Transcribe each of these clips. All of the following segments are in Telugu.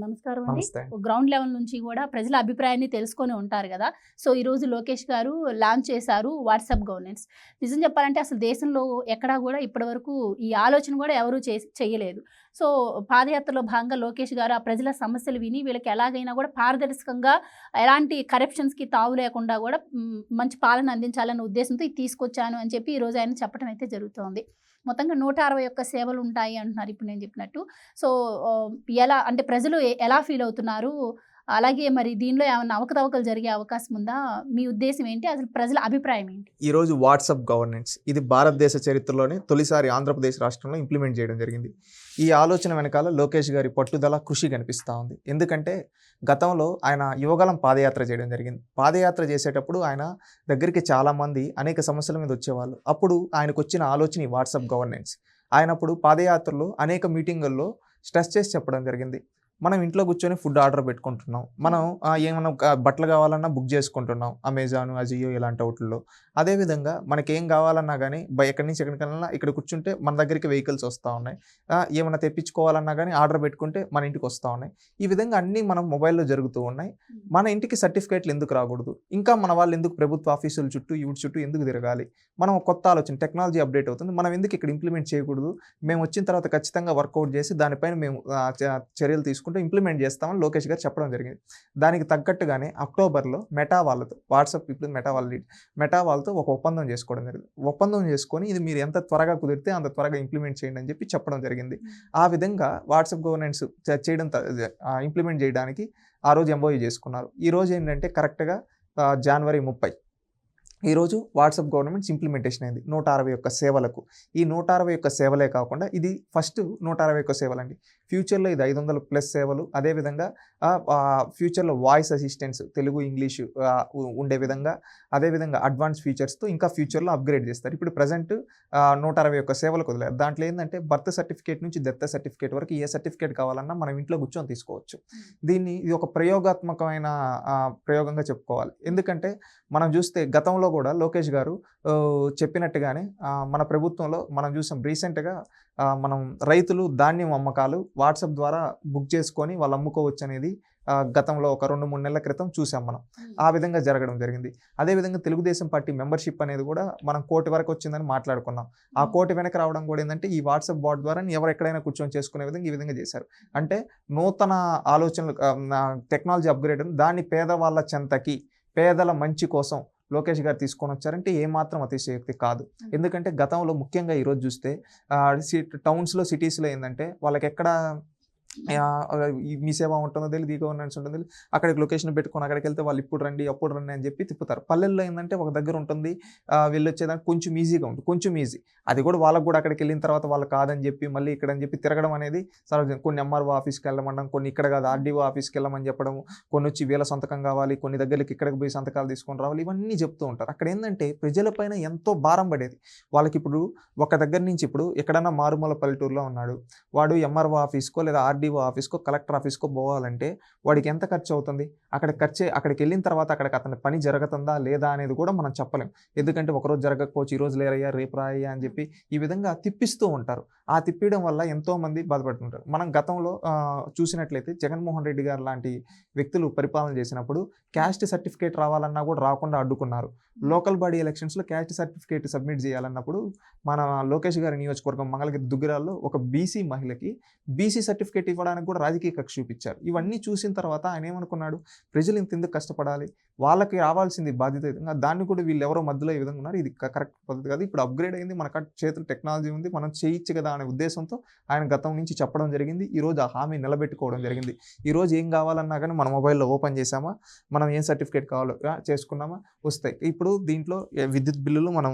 నమస్కారం అండి. నమస్తే. గ్రౌండ్ లెవెల్ నుంచి కూడా ప్రజల అభిప్రాయాన్ని తెలుసుకొని ఉంటారు గదా! సో, ఈరోజు లోకేష్ గారు లాంచ్ చేశారు వాట్సాప్ గవర్నెన్స్. నిజం చెప్పాలంటే అసలు దేశంలో ఎక్కడా గూడా ఇప్పటివరకు ఈ ఆలోచన గూడా ఎవరు చెయ్యలేదు. సో, పాదయాత్రలో భాగంగా లోకేష్ గారు ఆ ప్రజల సమస్యలు విని వీళ్ళకి ఎలాగైనా గూడా పారదర్శకంగా ఎలాంటి కరప్షన్స్‌కి తావు లేకుండా గూడా మంచి పాలన అందించాలన్న ఉద్దేశంతో ఇది తీసుకొచ్చాను అని చెప్పి ఈరోజు ఆయన చెప్పడం అయితే జరుగుతోంది. మొత్తంగా 161 సేవలుంటాయి అంటున్నారు ఇప్పుడు నేను చెప్పినట్టు. సో, ఎలా అంటే ప్రజలు ఎలా ఫీల్ అవుతున్నారు? అలాగే మరి దీనిలో ఏమన్నా అవకతవకలు జరిగే అవకాశం ఉందా? మీ ఉద్దేశ్యం ఏంటి? అసలు ప్రజల అభిప్రాయం ఏంటి? ఈరోజు వాట్సాప్ గవర్నెన్స్ ఇది భారతదేశ చరిత్రలోనే తొలిసారి ఆంధ్రప్రదేశ్ రాష్ట్రంలో ఇంప్లిమెంట్ చేయడం జరిగింది. ఈ ఆలోచన వెనకాల లోకేష్ గారి పట్టుదల, కృషి కనిపిస్తూ ఉంది. ఎందుకంటే గతంలో ఆయన యువగలం పాదయాత్ర చేయడం జరిగింది. పాదయాత్ర చేసేటప్పుడు ఆయన దగ్గరికి చాలామంది అనేక సమస్యల మీద వచ్చేవాళ్ళు. అప్పుడు ఆయనకు వచ్చిన ఆలోచన ఈ వాట్సాప్ గవర్నెన్స్. ఆయన అప్పుడు పాదయాత్రలో అనేక మీటింగుల్లో స్ట్రెస్ చేసి చెప్పడం జరిగింది. మనం ఇంట్లో కూర్చొని ఫుడ్ ఆర్డర్ పెట్టుకుంటున్నాం. మనం ఏమన్నా బట్టలు కావాలన్నా బుక్ చేసుకుంటున్నాం అమెజాన్, అజియో ఇలాంటి వాటిల్లో. అదేవిధంగా మనకేం కావాలన్నా కానీ ఎక్కడి నుంచి ఎక్కడికన్నా ఇక్కడ కూర్చుంటే మన దగ్గరికి వెహికల్స్ వస్తూ ఉన్నాయి. ఏమైనా తెప్పించుకోవాలన్నా కానీ ఆర్డర్ పెట్టుకుంటే మన ఇంటికి వస్తూ ఉన్నాయి. ఈ విధంగా అన్నీ మనం మొబైల్లో జరుగుతూ ఉన్నాయి. మన ఇంటికి సర్టిఫికేట్లు ఎందుకు రాకూడదు? ఇంకా మన వాళ్ళు ఎందుకు ప్రభుత్వ ఆఫీసుల చుట్టూ వీటి చుట్టూ ఎందుకు తిరగాలి? మనం కొత్త ఆలోచన, టెక్నాలజీ అప్డేట్ అవుతుంది, మనం ఎందుకు ఇక్కడ ఇంప్లిమెంట్ చేయకూడదు? మేము వచ్చిన తర్వాత ఖచ్చితంగా వర్కౌట్ చేసి దానిపైన మేము చర్యలు తీసుకుంటూ ఇంప్లిమెంట్ చేస్తామని లోకేష్ గారు చెప్పడం జరిగింది. దానికి తగ్గట్టుగానే అక్టోబర్లో మెటా వాళ్ళతో, వాట్సాప్ ఇప్పుడు మెటా వాళ్ళతో ఒక ఒప్పందం చేసుకోవడం జరిగింది. ఒప్పందం చేసుకొని ఇది మీరు ఎంత త్వరగా కుదిరితే అంత త్వరగా ఇంప్లిమెంట్ చేయండి అని చెప్పి చెప్పడం జరిగింది. ఆ విధంగా వాట్సాప్ గవర్నెన్స్ చేయడం ఇంప్లిమెంట్ చేయడానికి ఆ రోజు ఎంఓయూ చేసుకున్నారు. ఈ రోజు ఏంటంటే కరెక్ట్గా జనవరి 30 ఈరోజు వాట్సాప్ గవర్నమెంట్స్ ఇంప్లిమెంటేషన్ అయింది 161 సేవలకు. ఈ 161 సేవలే కాకుండా ఇది ఫస్ట్ 161 సేవలండి. ఫ్యూచర్లో ఇది 500+ సేవలు. అదేవిధంగా ఫ్యూచర్లో వాయిస్ అసిస్టెంట్స్ తెలుగు, ఇంగ్లీషు ఉండే విధంగా, అదేవిధంగా అడ్వాన్స్ ఫీచర్స్తో ఇంకా ఫ్యూచర్లో అప్గ్రేడ్ చేస్తారు. ఇప్పుడు ప్రజెంట్ 161 సేవలకు వదిలేరు. దాంట్లో ఏంటంటే బర్త్ సర్టిఫికేట్ నుంచి డెత్ సర్టిఫికేట్ వరకు ఏ సర్టిఫికేట్ కావాలన్నా మనం ఇంట్లో కూర్చొని తీసుకోవచ్చు. ఇది ఒక ప్రయోగాత్మకమైన ప్రయోగంగా చెప్పుకోవాలి. ఎందుకంటే మనం చూస్తే గతంలో కూడా లోకేష్ గారు చెప్పినట్టుగానే మన ప్రభుత్వంలో మనం చూసాం రీసెంట్గా మనం రైతులు ధాన్యం అమ్మకాలు వాట్సాప్ ద్వారా బుక్ చేసుకొని వాళ్ళు అమ్ముకోవచ్చు అనేది గతంలో ఒక 2-3 నెలల క్రితం చూసాం మనం. ఆ విధంగా జరగడం జరిగింది. అదేవిధంగా తెలుగుదేశం పార్టీ మెంబర్షిప్ అనేది కూడా మనం 1 కోటి వరకు వచ్చిందని మాట్లాడుకున్నాం. ఆ 1 కోటి వెనక రావడం కూడా ఏంటంటే ఈ వాట్సాప్ బాట్ ద్వారా ఎవరు ఎక్కడైనా కూర్చొని చేసుకునే విధంగా ఈ విధంగా చేశారు. అంటే నూతన ఆలోచనలు, టెక్నాలజీ అప్గ్రేడ్ దాన్ని పేదవాళ్ళ చెంతకి, పేదల మంచి కోసం లోకేష్ గారు తీసుకొని వచ్చారంటే ఏమాత్రం అతిశయోక్తి కాదు. ఎందుకంటే గతంలో ముఖ్యంగా ఈరోజు చూస్తే టౌన్స్లో, సిటీస్లో ఏంటంటే వాళ్ళకి ఎక్కడ మీ సేవ ఉంటుందో తెలియదు, ఈ గవర్నెన్స్ ఉంటుందో తెలియదు. అక్కడికి లొకేషన్ పెట్టుకొని అక్కడికి వెళ్తే వాళ్ళు ఇప్పుడు రండి, అప్పుడు రండి అని చెప్పి తిప్పుతారు. పల్లెల్లో ఏంటంటే ఒక దగ్గర ఉంటుంది, వెళ్ళొచ్చేదానికి కొంచెం ఈజీగా ఉంటుంది, కొంచెం ఈజీ. అది కూడా వాళ్ళకు కూడా అక్కడికి వెళ్ళిన తర్వాత వాళ్ళు కాదని చెప్పి మళ్ళీ ఇక్కడ అని చెప్పి తిరగడం అనేది సర్వజనం. కొన్ని ఎంఆర్ఓ ఆఫీస్కి వెళ్ళమనడం, కొన్ని ఇక్కడ కాదు ఆర్డీఓ ఆఫీస్కి వెళ్ళమని చెప్పడం, కొన్ని వచ్చి వీళ్ళ సంతకం కావాలి, కొన్ని దగ్గరికి ఇక్కడికి పోయి సంతకాలు తీసుకొని రావాలి, ఇవన్నీ చెప్తూ ఉంటారు. అక్కడ ఏంటంటే ప్రజలపైన ఎంతో భారం పడేది వాళ్ళకి. ఇప్పుడు ఒక దగ్గర నుంచి ఇప్పుడు ఎక్కడన్నా మారుమూల పల్లెటూరులో ఉన్నాడు వాడు, ఎంఆర్ఓ ఆఫీస్కో లేదా ఆర్డీఓ ఆఫీస్కో కలెక్టర్ ఆఫీస్కో పోవాలంటే వాడికి ఎంత ఖర్చు అవుతుంది? అక్కడికి వెళ్ళిన తర్వాత అక్కడికి అతని పని జరుగుతుందా లేదా అనేది కూడా మనం చెప్పలేం. ఎందుకంటే ఒకరోజు జరగకపోవచ్చు, ఈ రోజు లేరయ్యా, రేపు రాయ్యా అని చెప్పి ఈ విధంగా తిప్పిస్తూ ఉంటారు. ఆ తిప్పియడం వల్ల ఎంతోమంది బాధపడుతుంటారు. మనం గతంలో చూసినట్లయితే జగన్మోహన్ రెడ్డి గారు లాంటి వ్యక్తులు పరిపాలన చేసినప్పుడు క్యాస్ట్ సర్టిఫికేట్ రావాలన్నా కూడా రాకుండా అడ్డుకున్నారు. లోకల్ బాడీ ఎలక్షన్స్లో క్యాస్ట్ సర్టిఫికేట్ సబ్మిట్ చేయాలన్నప్పుడు మన లోకేష్ గారి నియోజకవర్గం మంగళగిరి దుగ్గిరాల్లో ఒక బీసీ మహిళకి బీసీ సర్టిఫికేట్ ఇవ్వడానికి కూడా రాజకీయ కక్ష చూపించారు. ఇవన్నీ చూసిన తర్వాత ఆయన ఏమనుకున్నాడు, ప్రజలు ఇంతెందుకు కష్టపడాలి, వాళ్ళకి రావాల్సింది బాధ్యత, దాన్ని కూడా వీళ్ళు ఎవరో మధ్యలో ఈ విధంగా ఉన్నారు, ఇది కరెక్ట్ పద్ధతి కాదు, ఇప్పుడు అప్గ్రేడ్ అయింది, మన చేతులు టెక్నాలజీ ఉంది, మనం చేయొచ్చు కదా అనే ఉద్దేశంతో ఆయన గతం నుంచి చెప్పడం జరిగింది. ఈరోజు ఆ హామీ నిలబెట్టుకోవడం జరిగింది. ఈరోజు ఏం కావాలన్నా కానీ మన మొబైల్లో ఓపెన్ చేసామా, మనం ఏం సర్టిఫికేట్ కావాలో చేసుకున్నామా వస్తాయి. ఇప్పుడు దీంట్లో విద్యుత్ బిల్లులు మనం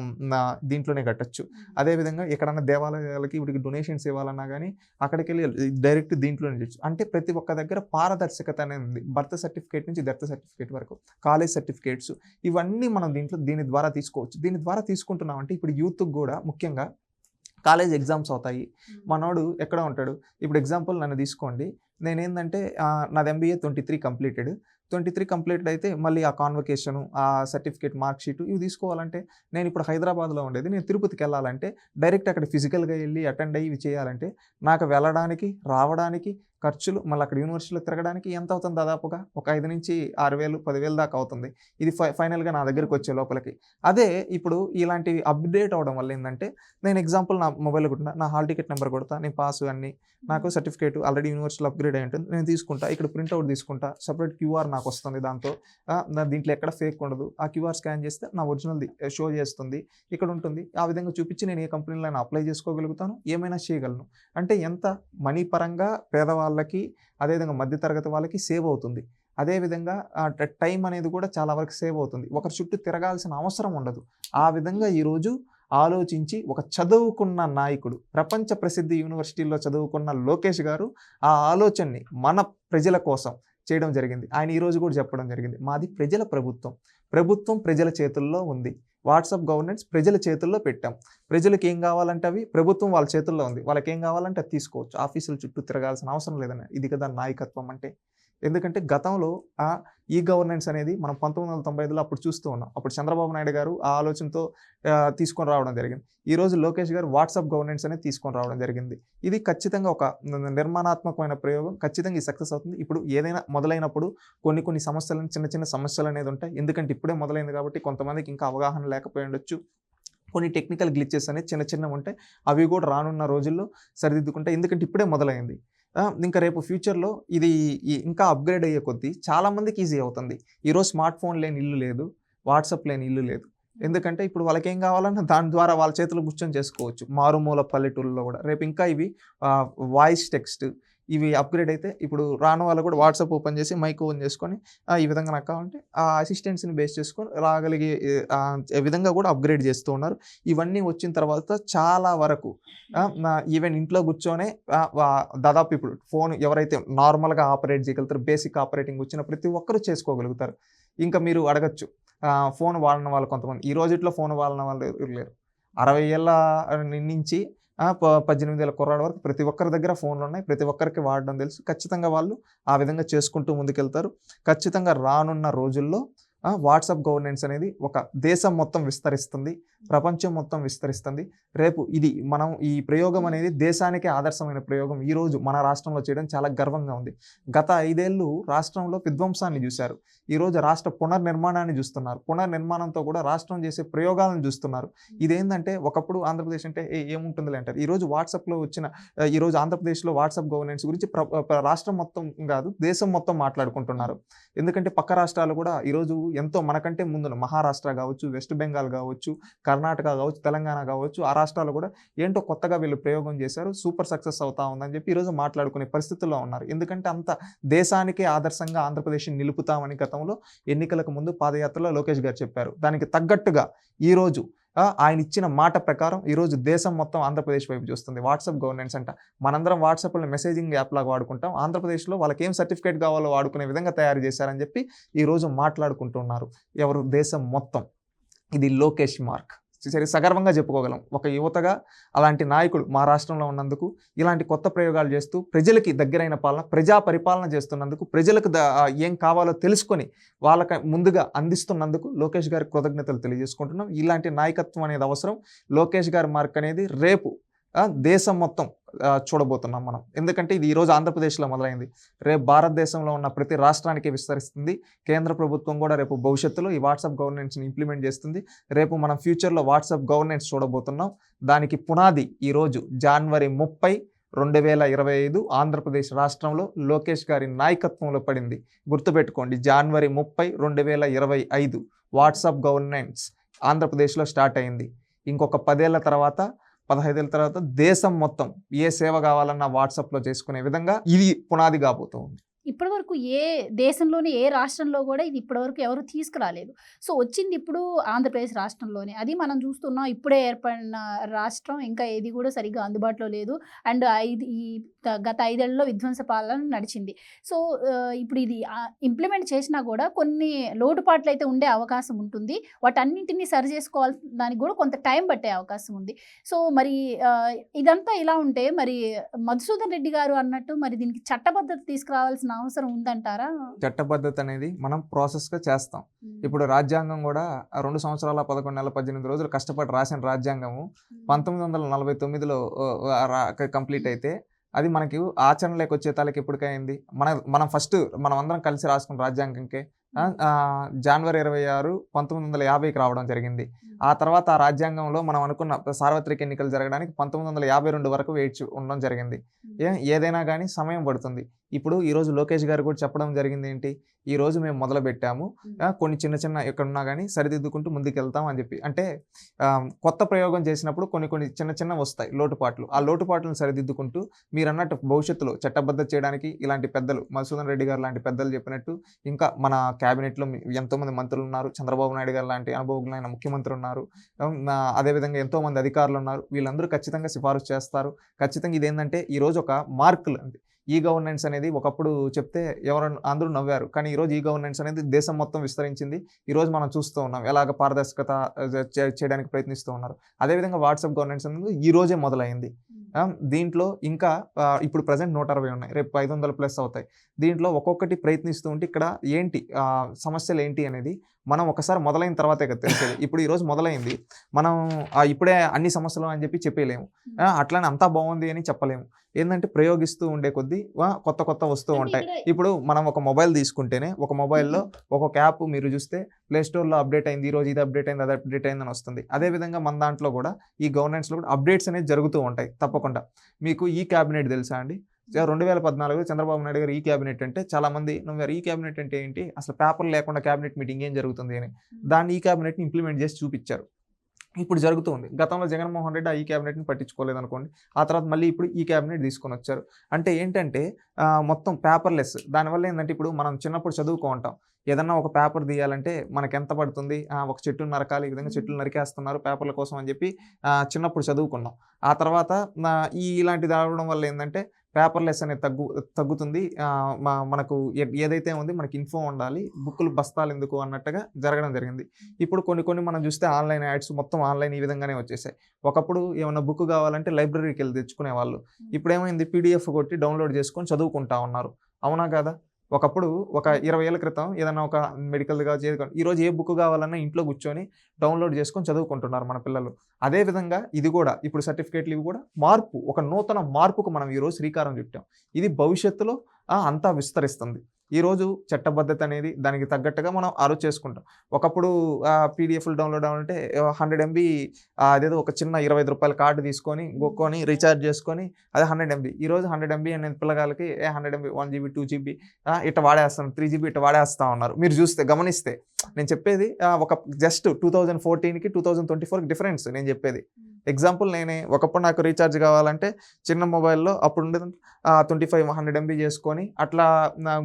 దీంట్లోనే కట్టచ్చు. అదేవిధంగా ఎక్కడన్నా దేవాలయాలకి ఇప్పుడు డొనేషన్స్ ఇవ్వాలన్నా కానీ అక్కడికి వెళ్ళి డైరెక్ట్ దీంట్లోనే చేయొచ్చు. అంటే ప్రతి ఒక్క దగ్గర పారదర్శకత అనేది ఉంది. బర్త్ సర్టిఫికేట్ నుంచి డెత్ సర్టిఫికేట్ వరకు, కాలేజ్ సర్టిఫికేట్స్, ఇవన్నీ మనం దీని ద్వారా తీసుకోవచ్చు. దీని ద్వారా తీసుకుంటున్నామంటే ఇప్పుడు యూత్కి కూడా ముఖ్యంగా కాలేజ్ ఎగ్జామ్స్ అవుతాయి. మనోడు ఎక్కడ ఉంటాడు? ఇప్పుడు ఎగ్జాంపుల్ నన్ను తీసుకోండి. నేనేంటంటే నాది MBA 23 కంప్లీటెడ్. 23 కంప్లీటెడ్ అయితే మళ్ళీ ఆ కాన్వకేషను, ఆ సర్టిఫికేట్, మార్క్ షీటు ఇవి తీసుకోవాలంటే నేను ఇప్పుడు హైదరాబాద్‌లో ఉండేది. నేను తిరుపతికెళ్ళాలంటే డైరెక్ట్ అక్కడ ఫిజికల్‌గా ఎళ్లి అటెండ్ అయ్యి ఇవి చేయాలంటే నాకు వెళ్ళడానికి, రావడానికి ఖర్చులు, మళ్ళీ అక్కడ యూనివర్సిటీలో తిరగడానికి ఎంత అవుతుంది దాదాపుగా? ఒక 5,000-6,000, 10,000 దాకా అవుతుంది. ఇది ఫైనల్‌గా నా దగ్గరికొచ్చే లోపలికి. అదే ఇప్పుడు ఇలాంటివి అప్‌డేట్ అవ్వడం వల్ల ఏందంటే, నేను ఎగ్జాంపుల్ నా మొబైల్‌లో కొట్టిన, నా హాల్ టికెట్ నంబర్ కొడతా, నేను పాసు అన్నీ, నాకు సర్టిఫికేట్ ఆల్రెడీ యూనివర్సిటీలో అప్‌గ్రేడ్ అయ్యి ఉంటుంది. నేను తీసుకుంటా, ఇక్కడ ప్రింట్ ఔట్ తీసుకుంటా, సెపరేట్ క్యూఆర్ నాకొస్తుంది దాంతో. దీంట్లో ఎక్కడ ఫేక్ ఉండదు. ఆ క్యూఆర్ స్కాన్ చేస్తే నా ఒరిజినల్‌ది షో చేస్తుంది. ఇక్కడ ఉంటుంది. ఆ విధంగా చూపించి నేను ఏ కంపెనీలో అయినా అప్లై చేసుకోగలుగుతాను. ఏమైనా చేయగలను. అంటే ఎంత మనీ పరంగా పేదవాళ్ళకి, అదేవిధంగా మధ్య తరగతి వాళ్ళకి సేవ్ అవుతుంది. అదేవిధంగా టైం అనేది కూడా చాలా వరకు సేవ్ అవుతుంది. ఒకరి చుట్టూ తిరగాల్సిన అవసరం ఉండదు. ఆ విధంగా ఈరోజు ఆలోచించి ఒక చదువుకున్న నాయకుడు, ప్రపంచ ప్రసిద్ధి యూనివర్సిటీల్లో చదువుకున్న లోకేష్ గారు ఆ ఆలోచనని మన ప్రజల కోసం చేయడం జరిగింది. ఆయన ఈరోజు కూడా చెప్పడం జరిగింది. మాది ప్రజల ప్రభుత్వం. ప్రభుత్వం ప్రజల చేతుల్లో ఉంది. వాట్సాప్ గవర్నెన్స్ ప్రజల చేతుల్లో పెట్టాం. ప్రజలకు ఏం కావాలంటే అవి ప్రభుత్వం వాళ్ళ చేతుల్లో ఉంది. వాళ్ళకేం కావాలంటే అది తీసుకోవచ్చు. ఆఫీసుల చుట్టూ తిరగాల్సిన అవసరం లేదని. ఇది కదా నాయకత్వం అంటే. ఎందుకంటే గతంలో ఈ గవర్నెన్స్ అనేది మనం 1995లో అప్పుడు చూస్తూ ఉన్నాం. అప్పుడు చంద్రబాబు నాయుడు గారు ఆ ఆలోచనతో తీసుకొని రావడం జరిగింది. ఈరోజు లోకేష్ గారు వాట్సాప్ గవర్నెన్స్ అనేది తీసుకొని రావడం జరిగింది. ఇది ఖచ్చితంగా ఒక నిర్మాణాత్మకమైన ప్రయోగం. ఖచ్చితంగా ఇది సక్సెస్ అవుతుంది. ఇప్పుడు ఏదైనా మొదలైనప్పుడు కొన్ని సమస్యలను, చిన్న సమస్యలు అనేది ఉంటాయి. ఎందుకంటే ఇప్పుడే మొదలైంది కాబట్టి కొంతమందికి ఇంకా అవగాహన లేకపోయి ఉండొచ్చు. కొన్ని టెక్నికల్ గ్లిచెస్ అనేవి చిన్నవి ఉంటాయి. అవి కూడా రానున్న రోజుల్లో సరిదిద్దుకుంటాయి. ఎందుకంటే ఇప్పుడే మొదలైంది. ఇంకా రేపు ఫ్యూచర్‌లో ఇది ఇంకా అప్‌గ్రేడ్ అయ్యే కొద్దీ చాలామందికి ఈజీ అవుతుంది. ఈరోజు స్మార్ట్ ఫోన్ లేని ఇల్లు లేదు. వాట్సాప్ లేని ఇల్లు లేదు. ఎందుకంటే ఇప్పుడు వాళ్ళకేం కావాలన్నా దాని ద్వారా వాళ్ళ చేతిలో కూర్చొని చేసుకోవచ్చు. మారుమూల పల్లెటూరులో కూడా. రేపు ఇంకా ఇవి వాయిస్ టెక్స్ట్ ఇవి అప్‌గ్రేడ్ అయితే ఇప్పుడు రాని వాళ్ళు కూడా వాట్సాప్ ఓపెన్ చేసి మైక్ ఓన్ చేసుకొని ఈ విధంగా నాకు కావాలంటే ఆ అసిస్టెంట్స్‌ని బేస్ చేసుకొని రాగలిగే విధంగా కూడా అప్‌గ్రేడ్ చేస్తూ ఉన్నారు. ఇవన్నీ వచ్చిన తర్వాత చాలా వరకు ఈవెన్ ఇంట్లో కూర్చొనే దాదాపు ఇప్పుడు ఫోన్ ఎవరైతే నార్మల్‌గా ఆపరేట్ చేయగలుగుతారో, బేసిక్ ఆపరేటింగ్ వచ్చిన ప్రతి ఒక్కరు చేసుకోగలుగుతారు. ఇంకా మీరు అడగొచ్చు ఫోన్ వాడని వాళ్ళు కొంతమంది. ఈ రోజుల్లో ఫోన్ వాడని వాళ్ళు ఎవరు లేరు. 60 ఏళ్ల నుంచి 18 ఏళ్ల కుర్రాడి వరకు ప్రతి ఒక్కరి దగ్గర ఫోన్లున్నాయి. ప్రతి ఒక్కరికి వాడడం తెలుసు. ఖచ్చితంగా వాళ్ళు ఆ విధంగా చేసుకుంటూ ముందుకెళ్తారు. ఖచ్చితంగా రానున్న రోజుల్లో వాట్సాప్ గవర్నెన్స్ అనేది ఒక దేశం మొత్తం విస్తరిస్తుంది. ప్రపంచం మొత్తం విస్తరిస్తుంది. రేపు ఇది మనం ఈ ప్రయోగం అనేది దేశానికే ఆదర్శమైన ప్రయోగం ఈరోజు మన రాష్ట్రంలో చేయడం చాలా గర్వంగా ఉంది. గత 5 ఏళ్ళు రాష్ట్రంలో విధ్వంసాన్ని చూశారు. ఈరోజు రాష్ట్ర పునర్నిర్మాణాన్ని చూస్తున్నారు. పునర్నిర్మాణంతో కూడా రాష్ట్రం చేసే ప్రయోగాలను చూస్తున్నారు. ఇదేంటంటే ఒకప్పుడు ఆంధ్రప్రదేశ్ అంటే ఏముంటుందిలే అంటారు. ఈరోజు వాట్సాప్‌లో వచ్చిన ఈరోజు ఆంధ్రప్రదేశ్‌లో వాట్సాప్ గవర్నెన్స్ గురించి రాష్ట్రం మొత్తం కాదు, దేశం మొత్తం మాట్లాడుకుంటున్నారు. ఎందుకంటే పక్క రాష్ట్రాలు కూడా ఈరోజు ఎంతో మనకంటే ముందున్న మహారాష్ట్ర కావచ్చు, వెస్ట్ బెంగాల్ కావచ్చు, కర్ణాటక కావచ్చు, తెలంగాణ కావచ్చు, ఆ రాష్ట్రాలు కూడా ఏంటో కొత్తగా వీళ్ళు ప్రయోగం చేశారు. సూపర్ సక్సెస్ అవుతా ఉందని చెప్పి ఈరోజు మాట్లాడుకునే పరిస్థితుల్లో ఉన్నారు. ఎందుకంటే అంత దేశానికే ఆదర్శంగా ఆంధ్రప్రదేశ్‌ని నిలుపుతామని గతంలో ఎన్నికలకు ముందు పాదయాత్రలో లోకేష్ గారు చెప్పారు. దానికి తగ్గట్టుగా ఈరోజు ఆయన ఇచ్చిన మాట ప్రకారం ఈరోజు దేశం మొత్తం ఆంధ్రప్రదేశ్ వైపు చూస్తుంది. వాట్సాప్ గవర్నెన్స్ అంట. మనందరం వాట్సాప్‌లో మెసేజింగ్ యాప్ లాగా వాడుకుంటాం. ఆంధ్రప్రదేశ్‌లో వాళ్ళకి ఏం సర్టిఫికేట్ కావాలో వాడుకునే విధంగా తయారు చేశారని చెప్పి ఈరోజు మాట్లాడుకుంటున్నారు. ఎవరు? దేశం మొత్తం. ఇది లోకేష్ మార్క్. సగర్వంగా చెప్పుకోగలం. ఒక యువతగా అలాంటి నాయకుడు మా రాష్ట్రంలో ఉన్నందుకు, ఇలాంటి కొత్త ప్రయోగాలు చేస్తూ ప్రజలకి దగ్గరైన పాలన, ప్రజా పరిపాలన చేస్తున్నందుకు, ప్రజలకు ఏం కావాలో తెలుసుకొని వాళ్ళకి ముందుగా అందిస్తున్నందుకు లోకేష్ గారికి కృతజ్ఞతలు తెలియజేసుకుంటున్నాం. ఇలాంటి నాయకత్వం అనేది అవసరం. లోకేష్ గారి మార్క్ అనేది రేపు దేశం మొత్తం చూడబోతున్నాం మనం. ఎందుకంటే ఇది ఈరోజు ఆంధ్రప్రదేశ్లో మొదలైంది. రేపు భారతదేశంలో ఉన్న ప్రతి రాష్ట్రానికి విస్తరిస్తుంది. కేంద్ర ప్రభుత్వం కూడా రేపు భవిష్యత్తులో ఈ వాట్సాప్ గవర్నెన్స్ని ఇంప్లిమెంట్ చేస్తుంది. రేపు మనం ఫ్యూచర్లో వాట్సాప్ గవర్నెన్స్ చూడబోతున్నాం. దానికి పునాది ఈరోజు జనవరి 30, 2025 ఆంధ్రప్రదేశ్ రాష్ట్రంలో లోకేష్ గారి నాయకత్వంలో పడింది. గుర్తుపెట్టుకోండి, జనవరి 30, 2025 వాట్సాప్ గవర్నెన్స్ ఆంధ్రప్రదేశ్లో స్టార్ట్ అయింది. ఇంకొక 10 ఏళ్ల తర్వాత, 15 ఏళ్ల తర్వాత దేశం మొత్తం ఏ సేవ కావాలన్నా వాట్సాప్‌లో చేసుకునే విధంగా ఇది పునాది కాబోతుంది. ఇప్పటివరకు ఏ దేశంలోని ఏ రాష్ట్రంలో కూడా ఇది ఇప్పటివరకు ఎవరు తీసుకురాలేదు. సో వచ్చింది ఇప్పుడు ఆంధ్రప్రదేశ్ రాష్ట్రంలోనే. అది మనం చూస్తున్నాం. ఇప్పుడే ఏర్పడిన రాష్ట్రం ఇంకా ఏది కూడా సరిగ్గా అందుబాటులో లేదు. అండ్ గత 5 ఏళ్లలో విధ్వంస పాలన నడిచింది. సో ఇప్పుడు ఇది ఇంప్లిమెంట్ చేసినా కూడా కొన్ని లోటుపాట్లు అయితే ఉండే అవకాశం ఉంటుంది. వాటన్నింటినీ సరి చేసుకోవాల్సిన దానికి కూడా కొంత టైం పట్టే అవకాశం ఉంది. సో మరి ఇదంతా ఇలా ఉంటే మరి మధుసూదన్ రెడ్డి గారు అన్నట్టు మరి దీనికి చట్టబద్ధత తీసుకురావాల్సిన చేయాల్సిన అవసరం ఉందంటారా? చట్టబద్ధత అనేది మనం ప్రాసెస్గా చేస్తాం. ఇప్పుడు రాజ్యాంగం కూడా 2 సంవత్సరాల 11 నెలల 18 రోజులు కష్టపడి రాసిన రాజ్యాంగము 1949లో కంప్లీట్ అయితే అది మనకి ఆచరణలోకి వచ్చే తాలకి ఎప్పటికైంది. మనం ఫస్ట్ మనం అందరం కలిసి రాసుకున్న రాజ్యాంగంకే జనవరి 26, 1950కి రావడం జరిగింది. ఆ తర్వాత ఆ రాజ్యాంగంలో మనం అనుకున్న సార్వత్రిక ఎన్నికలు జరగడానికి 1952 వరకు వేచి ఉండడం జరిగింది. ఏదైనా కానీ సమయం పడుతుంది. ఇప్పుడు ఈరోజు లోకేష్ గారు కూడా చెప్పడం జరిగింది ఏంటి, ఈరోజు మేము మొదలుపెట్టాము, కొన్ని చిన్న చిన్న ఎక్కడున్నా కానీ సరిదిద్దుకుంటూ ముందుకెళ్తాం అని చెప్పి. అంటే కొత్త ప్రయోగం చేసినప్పుడు కొన్ని చిన్న చిన్న వస్తాయి లోటుపాట్లు. ఆ లోటుపాట్లను సరిదిద్దుకుంటూ మీరు అన్నట్టు భవిష్యత్తులో చట్టబద్ధత చేయడానికి ఇలాంటి పెద్దలు మధుసూదన్ రెడ్డి గారు లాంటి పెద్దలు చెప్పినట్టు ఇంకా మన క్యాబినెట్లో ఎంతోమంది మంత్రులు ఉన్నారు. చంద్రబాబు నాయుడు గారు లాంటి అనుభవజ్ఞులైన ముఖ్యమంత్రి ఉన్నారు. అదేవిధంగా ఎంతోమంది అధికారులు ఉన్నారు. వీళ్ళందరూ ఖచ్చితంగా సిఫారసు చేస్తారు. ఖచ్చితంగా ఇదేంటంటే ఈరోజు ఒక మార్కులు అండి. ఈ గవర్నెన్స్ అనేది ఒకప్పుడు చెప్తే అందరూ నవ్వారు. కానీ ఈరోజు ఈ గవర్నెన్స్ అనేది దేశం మొత్తం విస్తరించింది. ఈరోజు మనం చూస్తూ ఉన్నాం ఎలాగ పారదర్శకత చేయడానికి ప్రయత్నిస్తూ ఉన్నారు. అదేవిధంగా వాట్సాప్ గవర్నెన్స్ అనేది ఈ రోజే మొదలైంది. దీంట్లో ఇంకా ఇప్పుడు ప్రజెంట్ 160 ఉన్నాయి, రేపు 500+ అవుతాయి. దీంట్లో ఒక్కొక్కటి ప్రయత్నిస్తూ ఉంటే ఇక్కడ ఏంటి సమస్యలు ఏంటి అనేది మనం ఒకసారి మొదలైన తర్వాతే కదా తెలిసేది. ఇప్పుడు ఈరోజు మొదలైంది, మనం ఇప్పుడే అన్ని సమస్యలు అని చెప్పి చెప్పలేము. అట్లానే అంతా బాగుంది అని చెప్పలేము. ఏంటంటే ప్రయోగిస్తూ ఉండే కొద్దీ కొత్త వస్తూ ఉంటాయి. ఇప్పుడు మనం ఒక మొబైల్ తీసుకుంటేనే ఒక మొబైల్లో ఒక్కొక్క యాప్ మీరు చూస్తే ప్లేస్టోర్లో అప్డేట్ అయింది, ఈరోజు ఇది అప్డేట్ అయింది, అది అప్డేట్ అయింది అని వస్తుంది. అదేవిధంగా మన దాంట్లో కూడా ఈ గవర్నెన్స్లో కూడా అప్డేట్స్ అనేది జరుగుతూ ఉంటాయి తప్పకుండా. మీకు ఈ క్యాబినెట్ తెలుసా అండి? 2014 చంద్రబాబు నాయుడు గారు ఈ క్యాబినెట్ అంటే చాలామంది ఈ క్యాబినెట్ అంటే ఏంటి, అసలు పేపర్ లేకుండా క్యాబినెట్ మీటింగ్ ఏం జరుగుతుంది అని దాన్ని ఈ క్యాబినెట్ని ఇంప్లిమెంట్ చేసి చూపించారు. ఇప్పుడు జరుగుతుంది. గతంలో జగన్మోహన్ రెడ్డి ఈ క్యాబినెట్ని పట్టించుకోలేదు అనుకోండి. ఆ తర్వాత మళ్ళీ ఇప్పుడు ఈ క్యాబినెట్ తీసుకొని వచ్చారు. అంటే ఏంటంటే మొత్తం పేపర్లెస్. దానివల్ల ఏంటంటే ఇప్పుడు మనం చిన్నప్పుడు చదువుకో ఉంటాం, ఏదన్నా ఒక పేపర్ తీయాలంటే మనకు ఎంత పడుతుంది, ఒక చెట్టును నరకాలి, ఈ విధంగా చెట్లు నరికేస్తున్నారు పేపర్ల కోసం అని చెప్పి చిన్నప్పుడు చదువుకున్నాం. ఆ తర్వాత ఇలాంటిది రావడం వల్ల ఏంటంటే పేపర్లెస్ అనేది తగ్గుతుంది. మనకు ఏదైతే ఉంది మనకి ఇన్ఫో ఉండాలి, బుక్కులు బస్తాలు ఎందుకు అన్నట్టుగా జరగడం జరిగింది. ఇప్పుడు కొన్ని మనం చూస్తే ఆన్లైన్ యాడ్స్ మొత్తం ఆన్లైన్ ఈ విధంగానే వచ్చేసాయి. ఒకప్పుడు ఏమన్నా బుక్ కావాలంటే లైబ్రరీకి వెళ్ళి తెచ్చుకునే వాళ్ళు. ఇప్పుడు ఏమైంది, PDF కొట్టి డౌన్లోడ్ చేసుకొని చదువుకుంటా ఉన్నారు. అవునా కదా? ఒకప్పుడు ఒక 20 ఏళ్ల క్రితం ఏదన్నా ఒక మెడికల్గా ఈరోజు ఏ బుక్ కావాలన్నా ఇంట్లో కూర్చొని డౌన్లోడ్ చేసుకొని చదువుకుంటున్నారు మన పిల్లలు. అదేవిధంగా ఇది కూడా ఇప్పుడు సర్టిఫికేట్లు ఇవి కూడా ఒక నూతన మార్పుకు మనం ఈరోజు శ్రీకారం చుట్టాం. ఇది భవిష్యత్తులో అంతా విస్తరిస్తుంది. ఈరోజు చట్టబద్ధత అనేది దానికి తగ్గట్టుగా మనం చేసుకుంటాం. ఒకప్పుడు PDFలు డౌన్లోడ్ అవ్వాలంటే 100 MB అదేదో ఒక చిన్న 25 రూపాయల కార్డు తీసుకొని గొక్కొని రీఛార్జ్ చేసుకొని అది 100 MB. ఈరోజు 100 MB అనేది పిల్లగాళ్ళకి 100 MB 1 GB 2 GB ఇట్లా వాడేస్తాను, 3 GB ఇట్లా వాడేస్తూ ఉన్నారు. మీరు చూస్తే గమనిస్తే నేను చెప్పేది ఒక జస్ట్ 2014కి 2024కి డిఫరెన్స్ నేను చెప్పేది. ఎగ్జాంపుల్ ఒకప్పుడు నాకు రీఛార్జ్ కావాలంటే చిన్న మొబైల్లో అప్పుడు ఉండేది 100 MB చేసుకొని అట్లా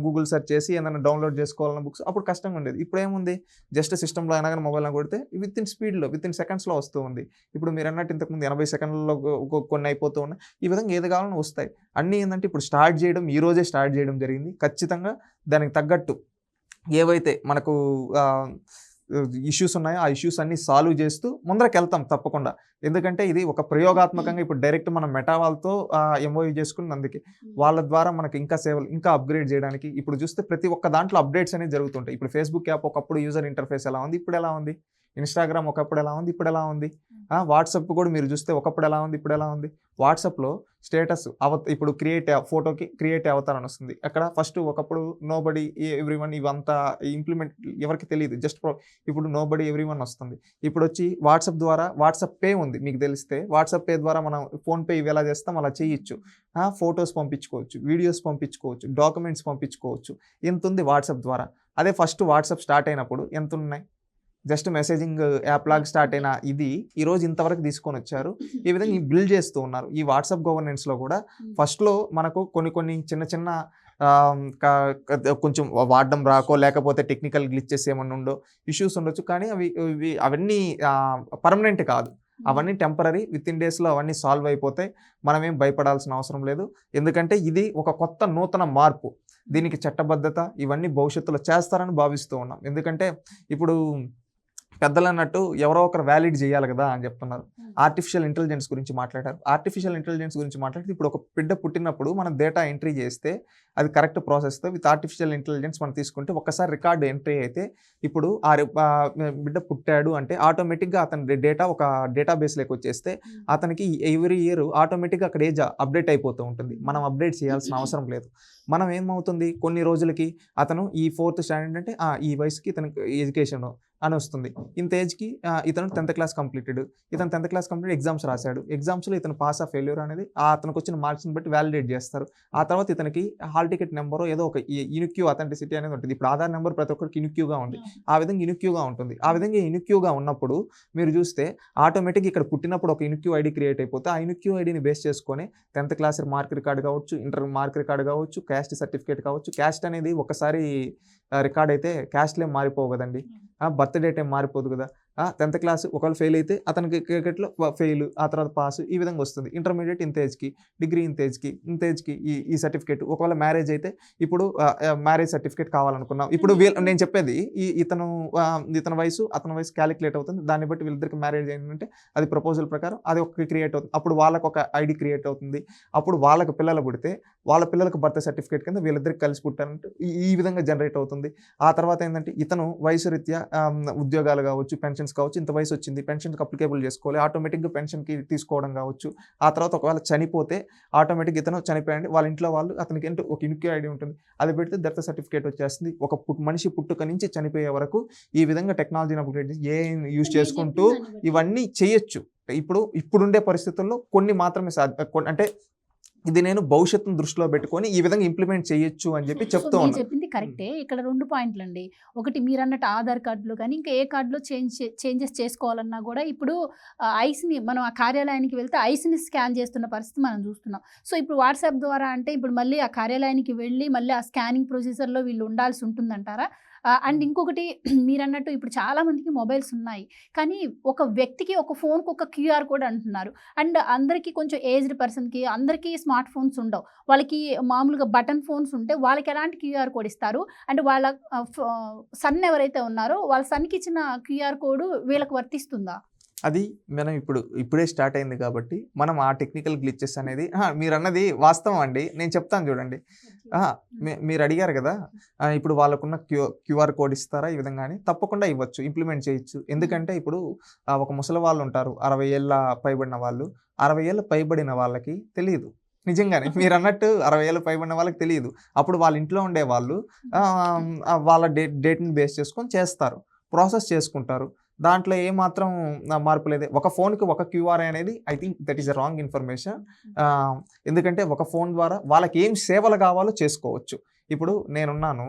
గూగుల్ సెర్చ్ చేసి ఏదైనా డౌన్లోడ్ చేసుకోవాలన్న బుక్స్ అప్పుడు కష్టంగా ఉండేది. ఇప్పుడు ఏముంది, జస్ట్ సిస్టంలో అయినా కానీ మొబైల్లో కొడితే విత్ ఇన్ సెకండ్స్లో వస్తూ ఉంది. ఇప్పుడు మీరు అన్నట్టు ఇంతకుముందు 80 సెకండ్లలో కొన్ని అయిపోతూ ఉన్నాయి. ఈ విధంగా ఏది కావాలన్నా వస్తాయి. అన్నీ ఏంటంటే ఇప్పుడు ఈ రోజే స్టార్ట్ చేయడం జరిగింది. ఖచ్చితంగా దానికి తగ్గట్టు ఏవైతే మనకు ఇష్యూస్ ఉన్నాయో ఆ ఇష్యూస్ అన్ని సాల్వ్ చేస్తూ ముందరకు వెళ్తాం తప్పకుండా. ఎందుకంటే ఇది ఒక ప్రయోగాత్మకంగా ఇప్పుడు డైరెక్ట్ మనం మెటా వాళ్ళతో MOU చేసుకుని అందుకే వాళ్ళ ద్వారా మనకి ఇంకా సేవలు ఇంకా అప్గ్రేడ్ చేయడానికి ఇప్పుడు చూస్తే ప్రతి ఒక్క దాంట్లో అప్డేట్స్ అనేది జరుగుతుంటాయి. ఇప్పుడు ఫేస్బుక్ యాప్ ఒకప్పుడు యూజర్ ఇంటర్ఫేస్ ఎలా ఉంది, ఇప్పుడు ఎలా ఉంది. ఇన్స్టాగ్రామ్ ఒకప్పుడు ఎలా ఉంది, ఇప్పుడు ఎలా ఉంది. వాట్సాప్ కూడా మీరు చూస్తే ఒకప్పుడు ఎలా ఉంది, ఇప్పుడు ఎలా ఉంది. వాట్సాప్లో స్టేటస్ ఇప్పుడు ఫోటోకి క్రియేట్ అవతారం వస్తుంది. అక్కడ ఫస్ట్ ఒకప్పుడు నోబడి ఎవ్రీవన్ ఇవంతా ఇంప్లిమెంట్ ఎవరికి తెలియదు, జస్ట్ ఇప్పుడు నోబడి ఎవ్రీవన్ వస్తుంది. ఇప్పుడు వచ్చి వాట్సాప్ ద్వారా వాట్సాప్ పే ఉంది. మీకు తెలిస్తే వాట్సాప్ పే ద్వారా మనం ఫోన్పే ఇవి ఎలా చేస్తాం అలా చేయొచ్చు. ఫొటోస్ పంపించుకోవచ్చు, వీడియోస్ పంపించుకోవచ్చు, డాక్యుమెంట్స్ పంపించుకోవచ్చు. ఎంత ఉంది వాట్సాప్ ద్వారా. అదే ఫస్ట్ వాట్సాప్ స్టార్ట్ అయినప్పుడు ఎంత ఉన్నాయి, జస్ట్ మెసేజింగ్ యాప్ లాగా స్టార్ట్ అయిన ఇది ఈరోజు ఇంతవరకు తీసుకొని వచ్చారు. ఈ విధంగా బిల్డ్ చేస్తూ ఉన్నారు. ఈ వాట్సాప్ గవర్నెన్స్లో కూడా ఫస్ట్లో మనకు కొన్ని చిన్న కొంచెం వాడడం రాకో లేకపోతే టెక్నికల్ గ్లిచెస్ ఏమన్నా ఉండో ఇష్యూస్ ఉండొచ్చు. కానీ అవన్నీ పర్మనెంట్ కాదు, అవన్నీ టెంపరీ. విత్ ఇన్ డేస్లో అవన్నీ సాల్వ్ అయిపోతాయి. మనమేం భయపడాల్సిన అవసరం లేదు. ఎందుకంటే ఇది ఒక కొత్త నూతన మార్పు. దీనికి చట్టబద్ధత ఇవన్నీ భవిష్యత్తులో చేస్తారని భావిస్తూ ఉన్నాం. ఎందుకంటే ఇప్పుడు పెద్దలు అన్నట్టు ఎవరో ఒకరు వ్యాలిడ్ చేయాలి కదా అని చెప్తున్నారు. ఆర్టిఫిషియల్ ఇంటెలిజెన్స్ గురించి మాట్లాడారు. ఆర్టిఫిషియల్ ఇంటెలిజెన్స్ గురించి మాట్లాడితే ఇప్పుడు ఒక బిడ్డ పుట్టినప్పుడు మనం డేటా ఎంట్రీ చేస్తే అది కరెక్ట్ ప్రాసెస్తో విత్ ఆర్టిఫిషియల్ ఇంటెలిజెన్స్ మనం తీసుకుంటే ఒక్కసారి రికార్డు ఎంట్రీ అయితే ఇప్పుడు బిడ్డ పుట్టాడు అంటే ఆటోమేటిక్గా అతని డేటా ఒక డేటాబేస్లోకి వచ్చేస్తే అతనికి ఎవ్రీ ఇయర్ ఆటోమేటిక్గా అక్కడ ఏజ్ అప్డేట్ అయిపోతూ ఉంటుంది. మనం అప్డేట్ చేయాల్సిన అవసరం లేదు. మనం ఏమవుతుంది కొన్ని రోజులకి అతను ఈ 4th స్టాండర్డ్ అంటే ఈ వయసుకి ఇతనికి ఎడ్యుకేషన్ అని వస్తుంది. ఇంత ఏజ్కి ఇతను 10th క్లాస్ కంప్లీటెడ్. ఇతను 10th క్లాస్ కంప్లీట్ ఎగ్జామ్స్ రాశాడు. ఎగ్జామ్స్లో ఇతను పాస్ ఆఫ్ ఫెయిల్యూర్ అనేది అతనికి వచ్చిన మార్క్స్ని బట్టి వ్యాలిడేట్ చేస్తారు. ఆ తర్వాత ఇతనికి హాల్ టికెట్ నెంబర్ ఏదో ఒక యూనిక్యూ అథెంటిసిటీ అనేది ఉంటుంది. ఇప్పుడు ఆధార్ నెంబర్ ప్రతి ఒక్కరికి యూనిక్యూగా ఉంది. ఆ విధంగా యూనిక్యూగా ఉంటుంది. ఆ విధంగా యూనిక్యూగా ఉన్నప్పుడు మీరు చూస్తే ఆటోమేటిక్గా ఇక్కడ పుట్టినప్పుడు ఒక యూనిక్యూ ఐడి క్రియేట్ అయిపోతే ఆ యూనిక్యూ ఐడిని బేస్ చేసుకొని 10th క్లాస్ మార్క్ రికార్డు కావచ్చు, ఇంటర్ మార్క్ రికార్డు కావచ్చు, క్యాస్ట్ సర్టిఫికేట్ కావచ్చు. క్యాస్ట్ అనేది ఒకసారి రికార్డ్ అయితే క్యాస్ట్లే మారిపోవు కదండి. బర్త్ డేట్ ఏం మారిపోదు కదా. 10th క్లాస్ ఒకవేళ ఫెయిల్ అయితే అతనికి క్రికెట్లో ఫెయిల్, ఆ తర్వాత పాస్, ఈ విధంగా వస్తుంది. ఇంటర్మీడియట్ ఇంత ఏజ్కి, డిగ్రీ ఇంత ఏజ్కి ఈ సర్టిఫికేట్. ఒకవేళ మ్యారేజ్ అయితే ఇప్పుడు మ్యారేజ్ సర్టిఫికేట్ కావాలనుకున్నాం. ఇప్పుడు నేను చెప్పేది ఇతని వయసు అతని వయసు క్యాలిక్యులేట్ అవుతుంది. దాన్ని బట్టి వీళ్ళిద్దరికి మ్యారేజ్ అయిందంటే అది ప్రపోజల్ ప్రకారం అది ఒక క్రియేట్ అవుతుంది. అప్పుడు వాళ్ళకు ఒక ఐడి క్రియేట్ అవుతుంది. అప్పుడు వాళ్ళకి పిల్లలు పుడితే వాళ్ళ పిల్లలకు బర్త్ సర్టిఫికేట్ కింద వీళ్ళిద్దరికి కలిసి పుట్టారంటే ఈ విధంగా జనరేట్ అవుతుంది. ఆ తర్వాత ఏంటంటే ఇతను వయసు రీత్యా ఉద్యోగాలు కావచ్చు, పెన్షన్స్ కావచ్చు, ఇంత వయసు వచ్చింది పెన్షన్కి అప్లికేబుల్ చేసుకోవాలి, ఆటోమేటిక్గా పెన్షన్కి తీసుకోవడం కావచ్చు. ఆ తర్వాత ఒకవేళ చనిపోతే ఆటోమేటిక్గా ఇతను చనిపోయండి వాళ్ళ ఇంట్లో వాళ్ళు అతనికి అంటే ఒక యూనిక్ ఐడి ఉంటుంది. అది పెడితే డెత్ సర్టిఫికేట్ వచ్చేస్తుంది. ఒక మనిషి పుట్టుక నుంచి చనిపోయే వరకు ఈ విధంగా టెక్నాలజీని అప్గ్రేడ్ చేసి ఏ యూజ్ చేసుకుంటూ ఇవన్నీ చేయొచ్చు. ఇప్పుడుండే పరిస్థితుల్లో కొన్ని మాత్రమే అంటే ఇది నేను భవిష్యత్తును దృష్టిలో పెట్టుకొని ఈ విధంగా ఇంప్లిమెంట్ చేయొచ్చు అని చెప్పి చెప్తూ ఉన్నాను. చెప్పింది కరెక్టే. ఇక్కడ 2 పాయింట్లు అండి. ఒకటి మీరు అన్నట్టు ఆధార్ కార్డులో కానీ ఇంకా ఏ కార్డులో చేంజెస్ చేసుకోవాలన్నా కూడా ఇప్పుడు ఐస్ని మనం ఆ కార్యాలయానికి వెళ్తే ఐస్ని స్కాన్ చేస్తున్న పరిస్థితి మనం చూస్తున్నాం. సో ఇప్పుడు వాట్సాప్ ద్వారా అంటే ఇప్పుడు మళ్ళీ ఆ కార్యాలయానికి వెళ్ళి మళ్ళీ ఆ స్కానింగ్ ప్రొసీజర్లో వీళ్ళు ఉండాల్సి ఉంటుందంటారా? అండ్ ఇంకొకటి మీరు అన్నట్టు ఇప్పుడు చాలామందికి మొబైల్స్ ఉన్నాయి, కానీ ఒక వ్యక్తికి ఒక ఫోన్కి ఒక క్యూఆర్ కోడ్ అంటున్నారు. అండ్ అందరికీ కొంచెం ఏజ్డ్ పర్సన్కి అందరికీ స్మార్ట్ ఫోన్స్ ఉండవు. వాళ్ళకి మామూలుగా బటన్ ఫోన్స్ ఉంటే వాళ్ళకి ఎలాంటి క్యూఆర్ కోడ్ ఇస్తారు? అండ్ వాళ్ళ సన్ ఎవరైతే ఉన్నారో వాళ్ళ సన్కి ఇచ్చిన క్యూఆర్ కోడ్ వీళ్ళకి వర్తిస్తుందా? అది మనం ఇప్పుడే స్టార్ట్ అయింది కాబట్టి మనం ఆ టెక్నికల్ గ్లిచెస్ అనేది మీరు అన్నది వాస్తవం అండి. నేను చెప్తాను చూడండి. మీరు అడిగారు కదా ఇప్పుడు వాళ్ళకున్న క్యూఆర్ కోడ్ ఇస్తారా ఈ విధంగా అని. తప్పకుండా ఇవ్వచ్చు, ఇంప్లిమెంట్ చేయొచ్చు. ఎందుకంటే ఇప్పుడు ఒక ముసలి వాళ్ళు ఉంటారు, 60 ఏళ్ళ పైబడిన వాళ్ళు. 60 ఏళ్ళ పైబడిన వాళ్ళకి తెలియదు నిజంగానే మీరు అన్నట్టు 60 ఏళ్ళ పైబడిన వాళ్ళకి తెలియదు. అప్పుడు వాళ్ళ ఇంట్లో ఉండే వాళ్ళు వాళ్ళ డేట్ని బేస్ చేసుకొని చేస్తారు, ప్రాసెస్ చేసుకుంటారు. దాంట్లో ఏమాత్రం మార్పు లేదు. ఒక ఫోన్కి ఒక క్యూఆర్ అనేది I think that is a wrong information. ఎందుకంటే ఒక ఫోన్ ద్వారా వాళ్ళకి ఏం సేవలు కావాలో చేసుకోవచ్చు. ఇప్పుడు నేనున్నాను,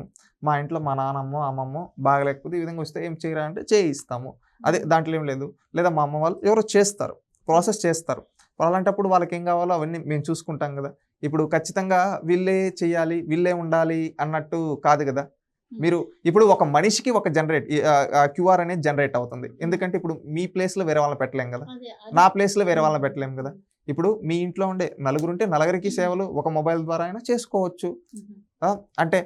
మా ఇంట్లో మా నాన్నమ్మో అమ్మమ్మో బాగలేకపోతే ఈ విధంగా వస్తే ఏం చేయరా అంటే చేయిస్తాము. అదే దాంట్లో ఏం లేదు. లేదా మా అమ్మ వాళ్ళు ఎవరో చేస్తారు, ప్రాసెస్ చేస్తారు. అలాంటప్పుడు వాళ్ళకి ఏం కావాలో అవన్నీ మేము చూసుకుంటాం కదా. ఇప్పుడు ఖచ్చితంగా వీళ్ళే చేయాలి, వీళ్ళే ఉండాలి అన్నట్టు కాదు కదా. మీరు ఇప్పుడు ఒక మనిషికి ఒక క్యూఆర్ అనేది జనరేట్ అవుతుంది. ఎందుకంటే ఇప్పుడు మీ ప్లేస్లో వేరే వాళ్ళని పెట్టలేం కదా, నా ప్లేస్లో వేరే వాళ్ళని పెట్టలేం కదా. ఇప్పుడు మీ ఇంట్లో ఉండే నలుగురుంటే నలుగురికి సేవలు ఒక మొబైల్ ద్వారా అయినా చేసుకోవచ్చు. అంటే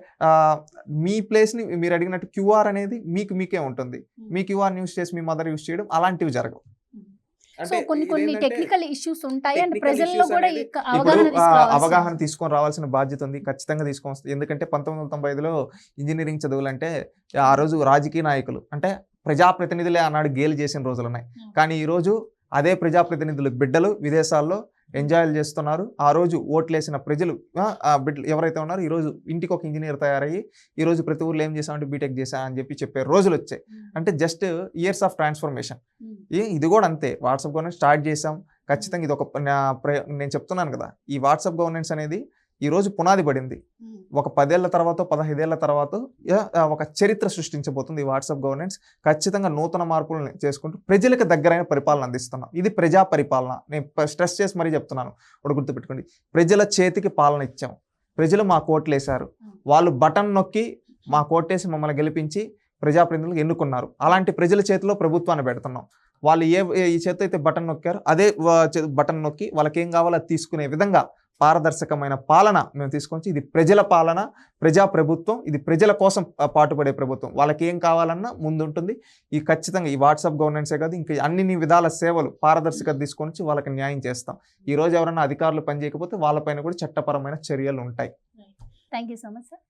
మీ ప్లేస్ని మీరు అడిగినట్టు క్యూఆర్ అనేది మీకే ఉంటుంది. మీ క్యూఆర్ యూస్ చేసి మీ మదర్ యూస్ చేయడం అలాంటివి జరగవు. సో కొన్ని టెక్నికల్ ఇష్యూస్ ఉంటాయి అండ్ ప్రజల్లో కూడా అవగాహన తీసుకొని రావాల్సిన బాధ్యత ఉంది, ఖచ్చితంగా తీసుకొని వస్తుంది. ఎందుకంటే 1995లో ఇంజనీరింగ్ చదువులంటే ఆ రోజు రాజకీయ నాయకులు అంటే ప్రజాప్రతినిధులే ఆనాడు గేలు చేసిన రోజులు ఉన్నాయి. కానీ ఈరోజు అదే ప్రజాప్రతినిధులు బిడ్డలు విదేశాల్లో ఎంజాయ్లు చేస్తున్నారు. ఆ రోజు ఓట్లేసిన ప్రజలు బిడ్డలు ఎవరైతే ఉన్నారో ఈరోజు ఇంటికి ఒక ఇంజనీర్ తయారయ్యి ఈరోజు ప్రతి ఊర్లో ఏం చేసామంటే బీటెక్ చేసా అని చెప్పే రోజులు వచ్చాయి. అంటే జస్ట్ ఇయర్స్ ఆఫ్ ట్రాన్స్ఫర్మేషన్. ఇది కూడా అంతే. వాట్సాప్ గవర్నెన్స్ స్టార్ట్ చేసాం, ఖచ్చితంగా ఇది ఒక నేను చెప్తున్నాను కదా, ఈ వాట్సాప్ గవర్నెన్స్ అనేది ఈరోజు పునాది పడింది. ఒక 10 ఏళ్ల తర్వాత 15 ఏళ్ల తర్వాత ఒక చరిత్ర సృష్టించబోతుంది ఈ వాట్సాప్ గవర్నెన్స్. ఖచ్చితంగా నూతన మార్పులను చేసుకుంటూ ప్రజలకు దగ్గరైన పరిపాలన అందిస్తున్నాం. ఇది ప్రజా పరిపాలన. నేను స్ట్రెస్ చేసి మరీ చెప్తున్నాను, ఒకటి గుర్తుపెట్టుకోండి. ప్రజల చేతికి పాలన ఇచ్చాం, ప్రజలు మా కోట్లు వేశారు, వాళ్ళు బటన్ నొక్కి మా కోటేసి మమ్మల్ని గెలిపించి ప్రజాప్రతినిధులు ఎన్నుకున్నారు. అలాంటి ప్రజల చేతిలో ప్రభుత్వాన్ని పెడుతున్నాం. వాళ్ళు ఈ చేతితో అయితే బటన్ నొక్కారు అదే బటన్ నొక్కి వాళ్ళకి ఏం కావాలో అది తీసుకునే విధంగా పారదర్శకమైన పాలన మేము తీసుకొచ్చి ఇది ప్రజల పాలన, ప్రజా ప్రభుత్వం, ఇది ప్రజల కోసం పాటుపడే ప్రభుత్వం. వాళ్ళకి ఏం కావాలన్నా ముందుంటుంది. ఈ ఖచ్చితంగా ఈ వాట్సాప్ గవర్నెన్సే కాదు, ఇంకా అన్ని విధాల సేవలు పారదర్శకత తీసుకొని వాళ్ళకి న్యాయం చేస్తాం. ఈ రోజు ఎవరైనా అధికారులు పనిచేయకపోతే వాళ్ళపైన కూడా చట్టపరమైన చర్యలు ఉంటాయి. Thank you so much sir.